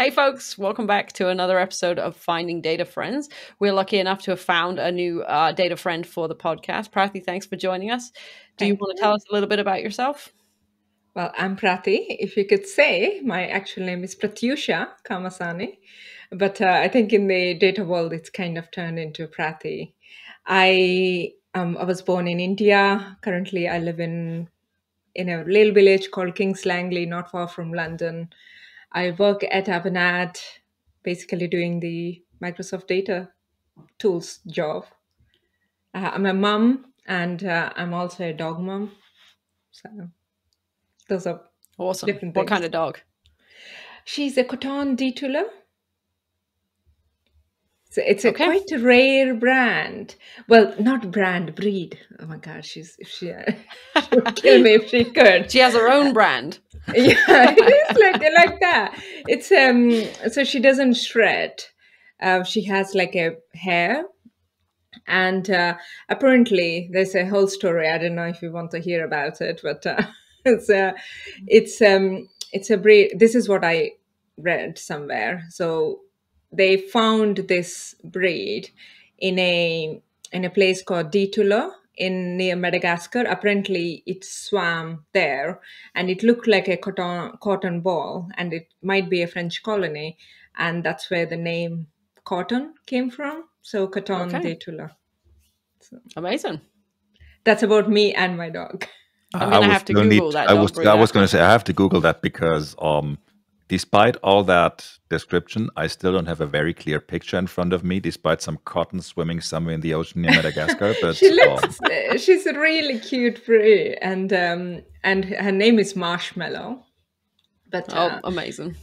Hey folks, welcome back to another episode of Finding Data Friends. We're lucky enough to have found a new data friend for the podcast. Prathy, thanks for joining us. Do you want to tell us a little bit about yourself? Well, I'm Prathy. If you could say, my actual name is Pratyusha Kamasani, but I think in the data world, it's kind of turned into Prathy. I was born in India. Currently, I live in a little village called Kings Langley, not far from London. I work at Avanade, basically doing the Microsoft Data Tools job. I'm a mum, and I'm also a dog mom. So those are Awesome. different What things. kind of dog? She's a Coton Detouler. So it's a Okay. quite a rare brand. Well, not brand, breed. Oh my God, she would kill me if she could. She has her own brand. Yeah, it is like that. It's so she doesn't shred. She has like a hair, and apparently there's a whole story. I don't know if you want to hear about it, but it's a it's a breed. This is what I read somewhere. So they found this breed in a place called Ditula in near Madagascar. Apparently, it swam there, and it looked like a cotton ball, and it might be a French colony, and that's where the name cotton came from. So Coton Okay. Ditula. So Amazing. that's about me and my dog. I'm going to have to Google that dog breed. I was going to say I have to Google that because despite all that description, I still don't have a very clear picture in front of me, despite some cotton swimming somewhere in the ocean near Madagascar. But she's a really cute breed, and her name is Marshmallow. But amazing.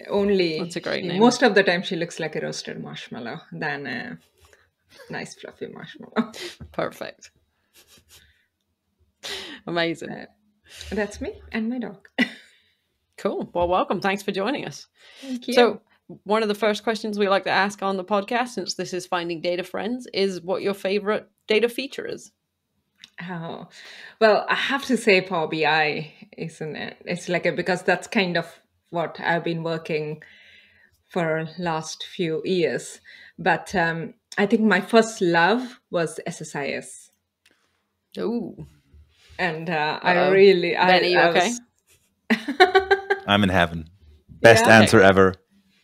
Only that's a great name. Most of the time, she looks like a roasted marshmallow than a nice fluffy marshmallow. Perfect. Amazing. That's me and my dog. Cool. Well, welcome. Thanks for joining us. Thank you. So, one of the first questions we like to ask on the podcast, since this is Finding Data Friends, is what your favorite data feature is. Oh, well, I have to say Power BI, isn't it? It's because that's kind of what I've been working for last few years. But I think my first love was SSIS. Ooh. And Benny, I okay? was... I'm in heaven. Best answer ever.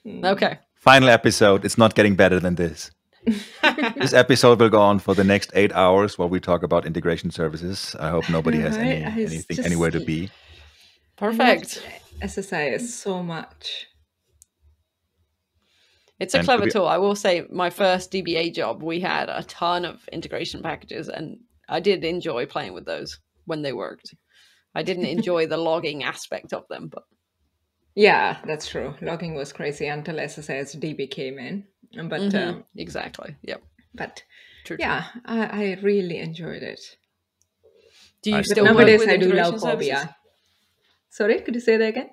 Okay. Final episode. It's not getting better than this. This episode will go on for the next 8 hours while we talk about integration services. I hope nobody has anything anywhere to be. Perfect. SSIS so much. It's a clever tool. I will say my first DBA job, we had a ton of integration packages, and I did enjoy playing with those when they worked. I didn't enjoy the logging aspect of them, but yeah, that's true. Logging was crazy until SSIS DB came in. But exactly, yep. But true. I really enjoyed it. Do you still nowadays work with I do love Power BI. Sorry, could you say that again?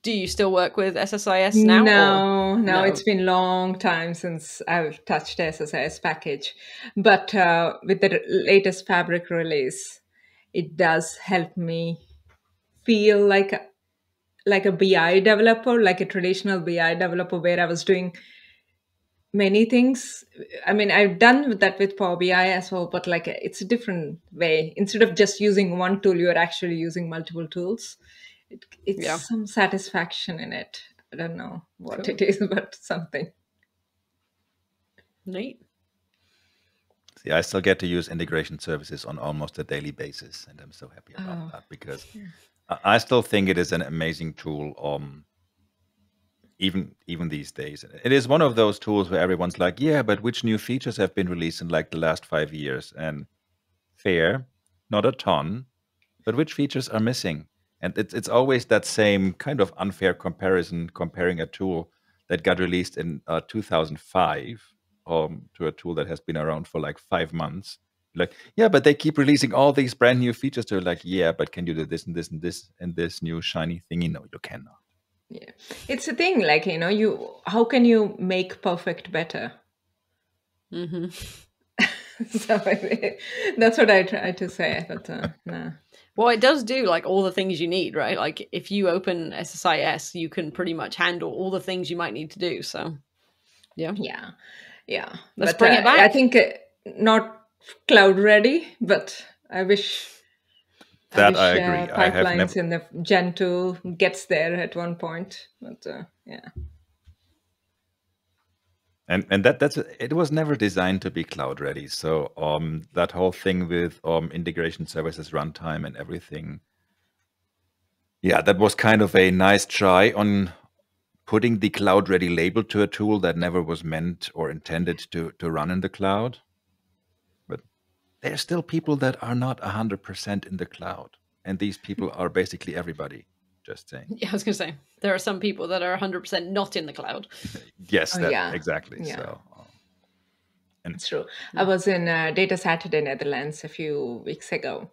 Do you still work with SSIS now? No, it's been a long time since I've touched SSIS package. But with the latest Fabric release, it does help me feel like a BI developer, like a traditional BI developer, where I was doing many things. I mean, I've done that with Power BI as well, but it's a different way. Instead of just using one tool, you're actually using multiple tools. It's some satisfaction in it. I don't know what it is, but something. Neat. See, I still get to use integration services on almost a daily basis, and I'm so happy about that because I still think it is an amazing tool. Even these days, it is one of those tools where everyone's like, "Yeah, but which new features have been released in the last 5 years?" And fair, not a ton, but which features are missing? And it's always that same kind of unfair comparison, comparing a tool that got released in 2005 to a tool that has been around for 5 months. Like, yeah, but they keep releasing all these brand new features. They're like, yeah, but can you do this and this and this and this new shiny thingy? No, you cannot. Yeah, it's a thing. How can you make perfect better? Mm-hmm. So that's what I try to say. But no. Well, it does do like all the things you need, right? Like if you open SSIS, you can pretty much handle all the things you might need to do. So, yeah, Yeah. let's But bring it I back. think not cloud ready, but I wish That I agree. I have never. pipelines in the Gen 2 gets there at one point. But yeah. And that's it was never designed to be cloud ready. So that whole thing with integration services runtime and everything, yeah, that was kind of a nice try on putting the cloud ready label to a tool that never was meant or intended to run in the cloud. But there are still people that are not 100% in the cloud, and these people are basically everybody. Just saying. Yeah, I was going to say there are some people that are 100% not in the cloud. Yes, that Yeah. exactly. Yeah. So. It's true. I was in Data Saturday, Netherlands a few weeks ago,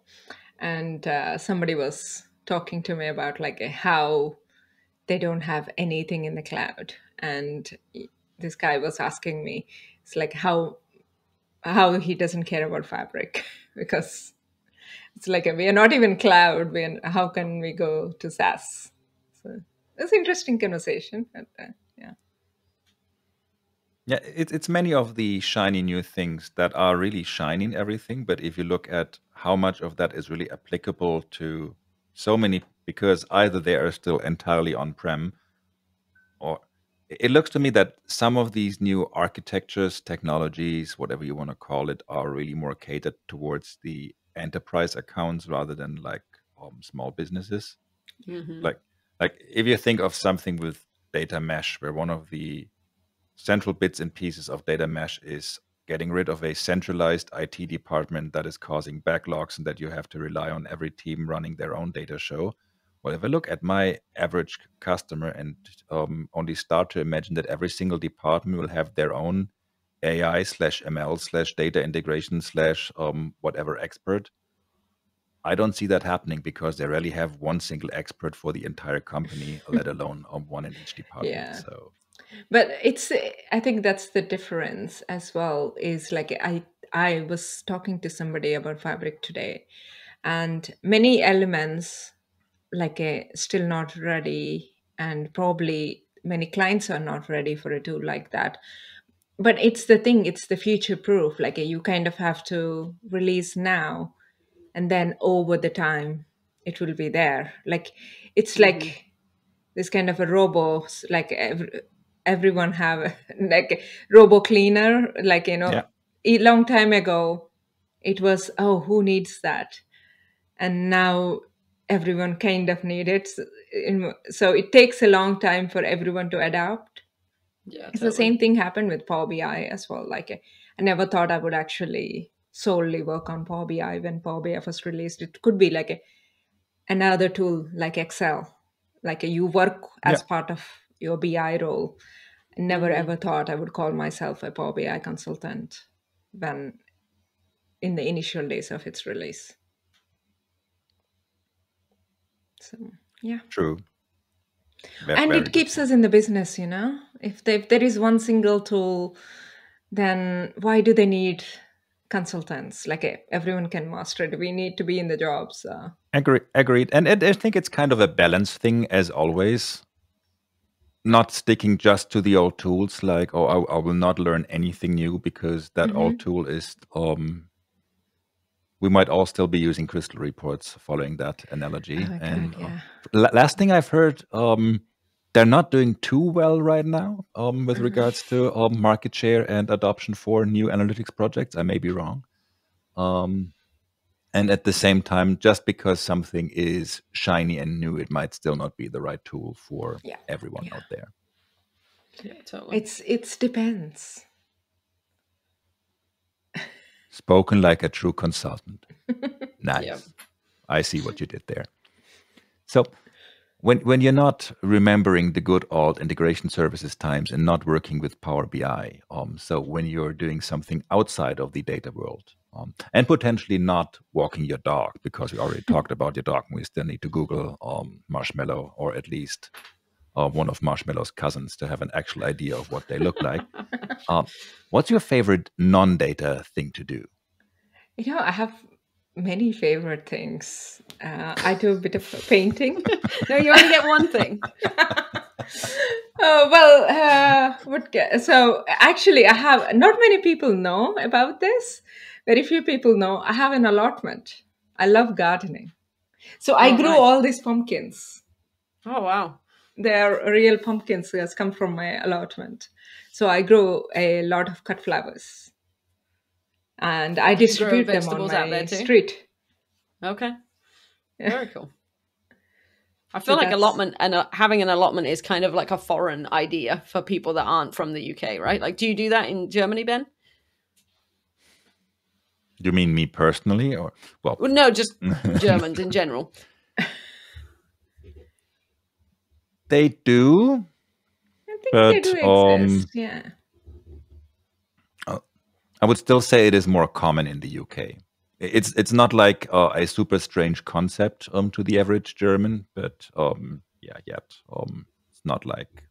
and somebody was talking to me about like how they don't have anything in the cloud, and this guy was asking me, it's like how he doesn't care about Fabric because it's like we are not even cloud. How can we go to SaaS? So it's an interesting conversation. But, yeah. Yeah, it's many of the shiny new things that are really shiny in everything. But if you look at how much of that is really applicable to so many, because either they are still entirely on-prem, or it looks to me that some of these new architectures, technologies, whatever you want to call it, are really more catered towards the enterprise accounts rather than like small businesses. Mm-hmm. Like if you think of something with data mesh, where one of the central bits and pieces of data mesh is getting rid of a centralized IT department that is causing backlogs and that you have to rely on every team running their own data show. Well, if I look at my average customer and only start to imagine that every single department will have their own AI/ML/data integration/ whatever expert, I don't see that happening because they rarely have one single expert for the entire company, let alone one in each department. Yeah. So But I think that's the difference as well, is like I was talking to somebody about Fabric today, and many elements like still not ready, and probably many clients are not ready for a tool like that. But it's the future proof. Like you kind of have to release now, and then over the time it will be there. Like it's like this kind of a robo, like everyone have like a robo cleaner, like yeah. a long time ago it was, oh, who needs that, and now everyone kind of need it. So it takes a long time for everyone to adapt. Yeah, It's the totally. same thing happened with Power BI as well. Like I never thought I would actually solely work on Power BI when Power BI first released. It could be like another tool like Excel, like you work Yeah. as part of your BI role. I never ever thought I would call myself a Power BI consultant when in the initial days of its release. So yeah. True. And Very it good keeps point. us in the business, if there is one single tool, then why do they need consultants? Like everyone can master it. We need to be in the jobs. Agreed. And I think it's kind of a balance thing, as always. Not sticking just to the old tools, like, oh, I will not learn anything new because that old tool is. We might all still be using crystal reports, following that analogy. Oh my God, And yeah. last thing I've heard, they're not doing too well right now with regards to market share and adoption for new analytics projects. I may be wrong. And at the same time, just because something is shiny and new, it might still not be the right tool for Yeah. everyone Yeah. out there. Yeah, totally. It's depends. Spoken like a true consultant. Nice. Yeah. I see what you did there. So when you're not remembering the good old integration services times and not working with Power BI, so when you're doing something outside of the data world, and potentially not walking your dog, because we already talked about your dog, and we still need to Google Marshmallow, or at least one of Marshmallow's cousins, to have an actual idea of what they look like. What's your favorite non-data thing to do? I have many favorite things. I do a bit of painting. No, you only get one thing. So actually, I have not many people know about this. Very few people know I have an allotment. I love gardening. So I Oh, grew nice. all these pumpkins. Oh, wow. They're real pumpkins that has come from my allotment. So I grow a lot of cut flowers. And I You grow distribute them on vegetables out there my too? street. Okay. Very cool. I So feel like that's allotment and having an allotment is kind of like a foreign idea for people that aren't from the UK, right? Like, do you do that in Germany, Ben? You mean me personally, or well? Well, no, just Germans in general. They do, I think they but do exist. Yeah. I would still say it is more common in the UK. It's not like a super strange concept to the average German, but it's not like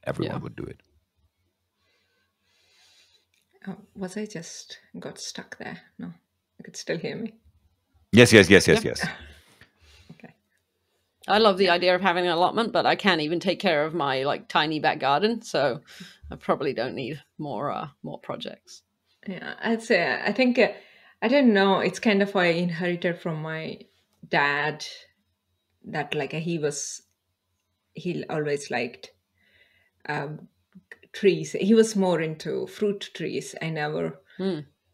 everyone Yeah. would do it. Oh, was I just got stuck there? No, you could still hear me. Yes. Okay. I love the idea of having an allotment, but I can't even take care of my like tiny back garden, so I probably don't need more projects. Yeah, I'd say I think I don't know. It's kind of I inherited from my dad that like he always liked um, trees. He was more into fruit trees. I never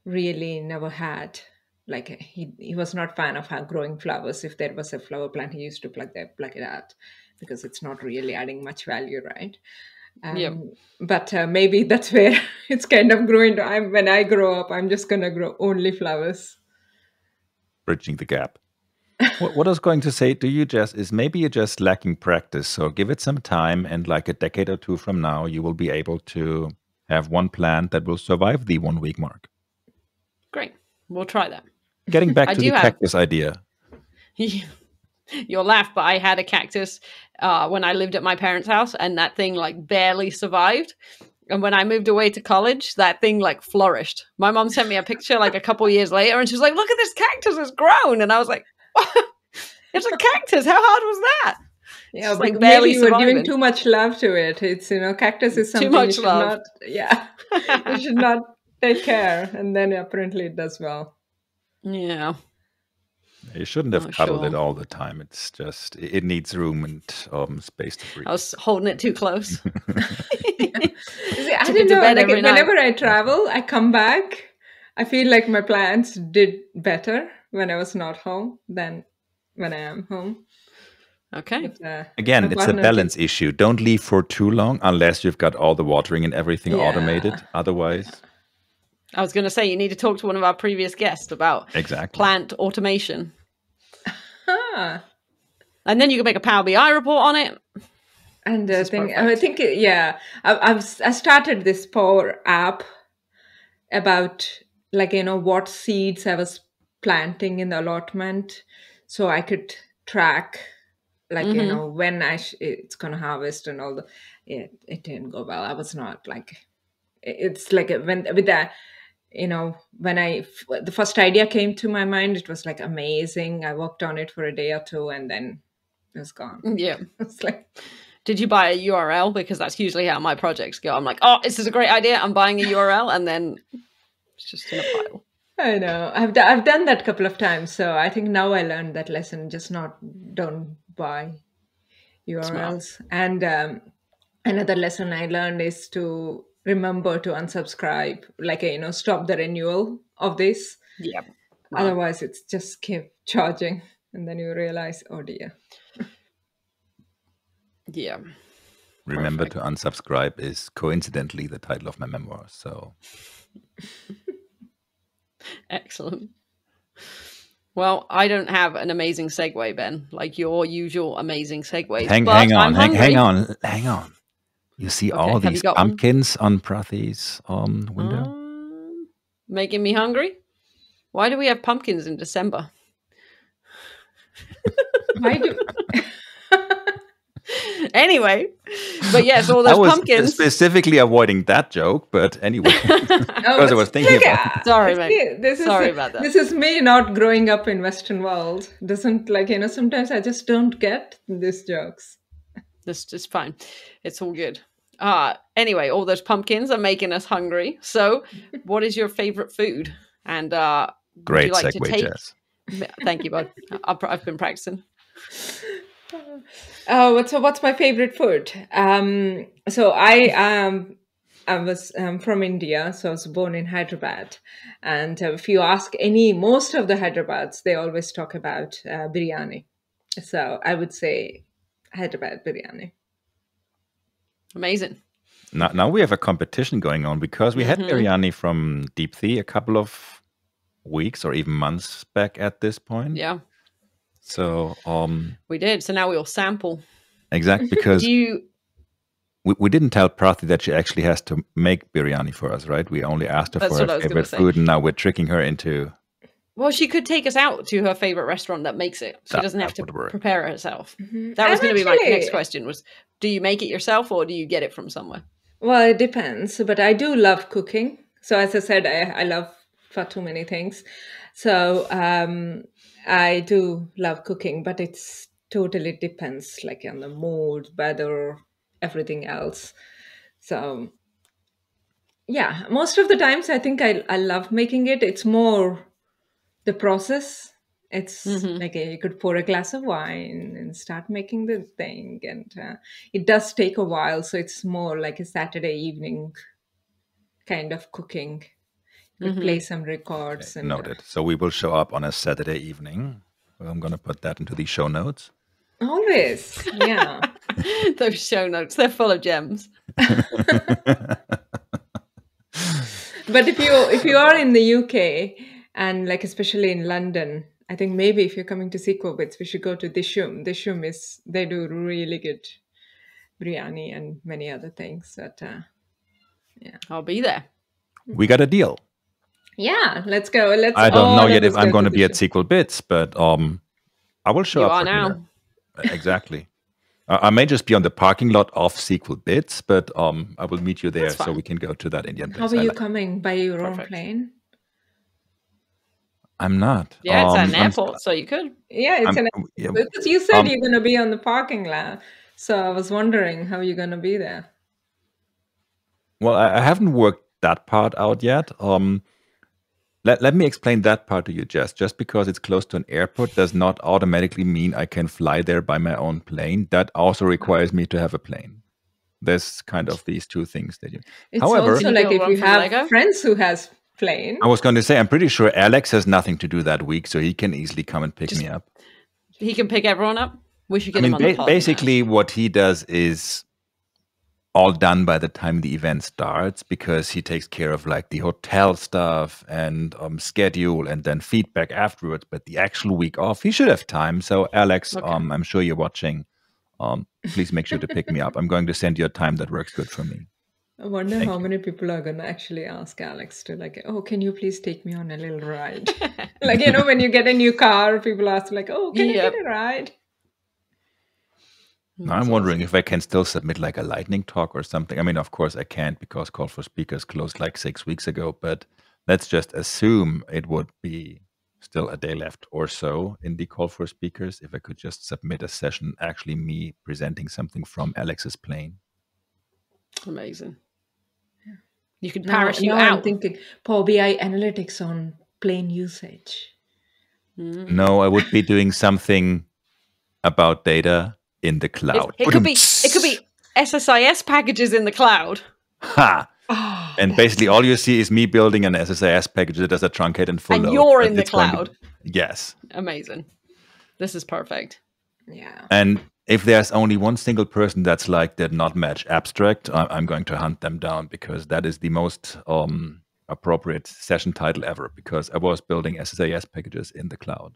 never had like he was not fan of growing flowers. If there was a flower plant, he used to pluck it out because it's not really adding much value, right? Yeah. But maybe that's where it's kind of growing. When I grow up, I'm just gonna grow only flowers. Bridging the gap. What I was going to say to you, Jess, is maybe you're just lacking practice. So give it some time, and like a decade or two from now, you will be able to have one plant that will survive the 1 week mark. Great. We'll try that. Getting back I to do the have- cactus idea. You'll laugh, but I had a cactus when I lived at my parents' house, and that thing like barely survived. And when I moved away to college, that thing like flourished. My mom sent me a picture like a couple years later, and she was like, "Look at this cactus, it's grown." And I was like, "It's a cactus. How hard was that?" Yeah, Just, like, maybe barely you were giving surviving. too much love to it. It's cactus is Too something much you should love. not. Yeah, you should not take care, and then apparently it does well. Yeah. You shouldn't have cuddled it Sure. all the time. It's just it needs room and space to breathe. I was holding it too close. See, I Took don't it to know. bed Like every night. whenever I travel, I come back. I feel like my plants did better when I was not home than when I am home. Okay. But, Again, my it's a partner balance issue. Don't leave for too long unless you've got all the watering and everything Yeah. automated. Otherwise, I was going to say, you need to talk to one of our previous guests about exactly. plant automation. Ah, And then you can make a Power BI report on it. and This is I perfect. think I started this Power app about like what seeds I was planting in the allotment, so I could track like when it's gonna harvest and all the. It didn't go well. I was not like it's like when with that when the first idea came to my mind, it was like amazing. I worked on it for a day or two and then it was gone. Yeah. It's like, Did you buy a URL? Because that's usually how my projects go. I'm like, oh, this is a great idea. I'm buying a URL, and then it's just in a pile. I know I've done that a couple of times, so I think now I learned that lesson. Just don't buy URLs. And another lesson I learned is to remember to unsubscribe, like stop the renewal of this. Yeah. Otherwise, it's just keep charging, and then you realize, oh dear. Yeah. Remember Perfect. to unsubscribe is coincidentally the title of my memoir. So Excellent. Well, I don't have an amazing segue, Ben, like your usual amazing segues. hang on. You see Okay, all have you these got one? pumpkins on Prathy's window? Making me hungry. Why do we have pumpkins in December? Why do Anyway, but yes, all I those was pumpkins. specifically avoiding that joke, but anyway, Oh, because I was thinking about. Sorry, mate. see, Sorry about that. This is me not growing up in Western world. Doesn't sometimes I just don't get these jokes. This is fine. It's all good. Anyway, all those pumpkins are making us hungry. So, what is your favorite food? And would Great you like to segue, take? Jess. Thank you, bud. I've been practicing. What's my favorite food? So I was from India, so I was born in Hyderabad. And if you ask most of the Hyderabad's, they always talk about biryani. So I would say Hyderabad biryani. Amazing. Now we have a competition going on because we had biryani from Deepthi a couple of weeks or even months back at this point. Yeah, So we did. So now we'll sample. exactly, because Do you? we didn't tell Prathy that she actually has to make biryani for us, right? We only asked her That's for what I her was gonna favorite say. food, and now we're tricking her into. Well, she could take us out to her favorite restaurant that makes it. She doesn't have to would work. prepare it herself. That was going to be my next question: was do you make it yourself or do you get it from somewhere? Well, it depends, but I do love cooking. So as I said, I love far too many things. So I do love cooking, but it's totally depends, like on the mood, weather, everything else. So yeah, most of the times I think I love making it. It's more the process. It's like you could pour a glass of wine and start making the thing, and it does take a while. So it's more like a Saturday evening kind of cooking. You could play some records and Noted. So we will show up on a Saturday evening. I'm going to put that into the show notes. always, yeah. Those show notes, they're full of gems. But if you are in the UK and like especially in London, I think maybe if you're coming to Sequobits, we should go to Dishum. Dishum they do really good biryani and many other things. But I'll be there. We got a deal. yeah, let's go. I don't know yet if let's I'm go going to be at Dishum. Sequel Bits, but I will show You up are for now. dinner. Exactly. I may just be on the parking lot of Sequel Bits, but I will meet you there That's so fine. we can go to that Indian How place. are you coming? By your own Perfect. plane? I'm not. Yeah, it's at an I'm- airport, so you could. Yeah, it's I'm- an. yeah, Because you said you're going to be on the parking lot, so I was wondering how you're going to be there. Well, I haven't worked that part out yet. Let me explain that part to you, Jess. Just because it's close to an airport does not automatically mean I can fly there by my own plane. That also requires me to have a plane. There's kind of these two things that you. It's However, also Can you like build if one you from have Lego? friends who has plane. I was going to say, I'm pretty sure Alex has nothing to do that week, so he can easily come and pick me up. He can pick everyone up. We should I get mean, him on the pod. basically, what he does is all done by the time the event starts because he takes care of like the hotel stuff and schedule and then feedback afterwards. But the actual week off, he should have time. So, Alex, Okay. I'm sure you're watching. Please make sure to pick me up. I'm going to send you a time that works good for me. I wonder how many people are going to actually ask Alex to like, oh, can you please take me on a little ride? Like, when you get a new car, people ask like, oh, can I Yep. get a ride? Now, I'm wondering if I can still submit like a lightning talk or something. I mean, of course I can't because Call for Speakers closed like 6 weeks ago, but let's just assume it would be still a day left or so in the Call for Speakers if I could just submit a session, actually me presenting something from Alex's plane. Amazing. You could Now parachute I'm out. thinking Power BI analytics on plane usage. No, I would be doing something about data in the cloud. It could be SSIS packages in the cloud. Ha! Ah, And basically all you see is me building an SSIS package that does a truncated full And load. you're but in the it's going to- cloud. Yes. Amazing. This is perfect. yeah. And if there's only one single person that's like did not match abstract, I'm going to hunt them down because that is the most appropriate session title ever because I was building SSIS packages in the cloud.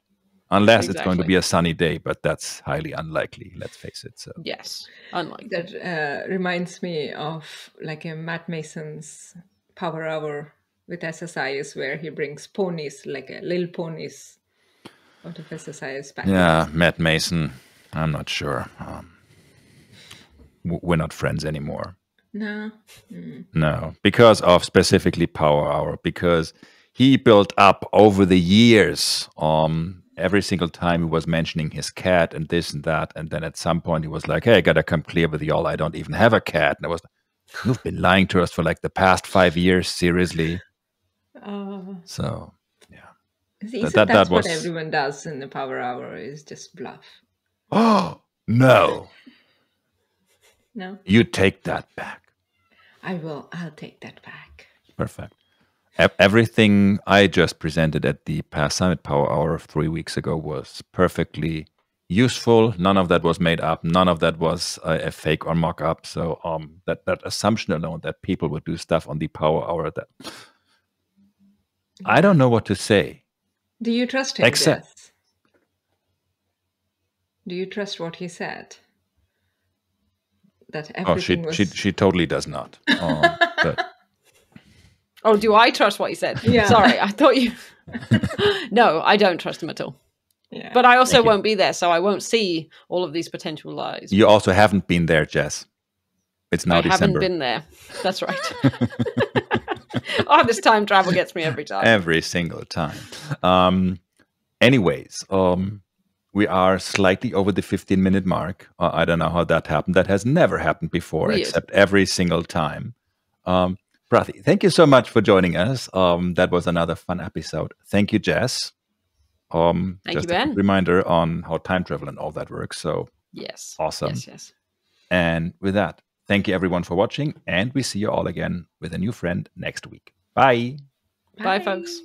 Unless it's going to Exactly. be a sunny day, but that's highly unlikely, let's face it. So Yes. Unlike That reminds me of like a Matt Mason's Power Hour with SSIS where he brings ponies, like little ponies out of SSIS packages. yeah, Matt Mason, I'm not sure. we're not friends anymore. No. No, because of specifically Power Hour, because he built up over the years. Every single time he was mentioning his cat and this and that, and then at some point he was like, "Hey, I gotta come clear with y'all. I don't even have a cat." And I was, "You've been lying to us for like the past 5 years, seriously." So See, so that that's was what everyone does in the Power Hour is just bluff. Oh no! No, You take that back. I will. I'll take that back. Perfect. Everything I just presented at the Past Summit Power Hour of 3 weeks ago was perfectly useful. None of that was made up. None of that was a fake or mock up. So that assumption alone that people would do stuff on the Power Hour, that I don't know what to say. Do you trust him? Except- Jess? Do you trust what he said? That everything was. She totally does not. But Oh, do I trust what he said? Yeah. Sorry, I thought you. No, I don't trust him at all. Yeah. But I also Thank you. won't be there, so I won't see all of these potential lies. you also haven't been there, Jess. It's now I haven't December. been there. That's right. Oh, this time travel gets me every time. Every single time. Anyways, we are slightly over the 15-minute mark. I don't know how that happened. That has never happened before, Weird. except every single time. Prathy, thank you so much for joining us. That was another fun episode. Thank you, Jess. Thank just you, Ben. a quick reminder on how time travel and all that works. So Yes. awesome. Yes. And with that, thank you everyone for watching, and we see you all again with a new friend next week. Bye. Bye, folks.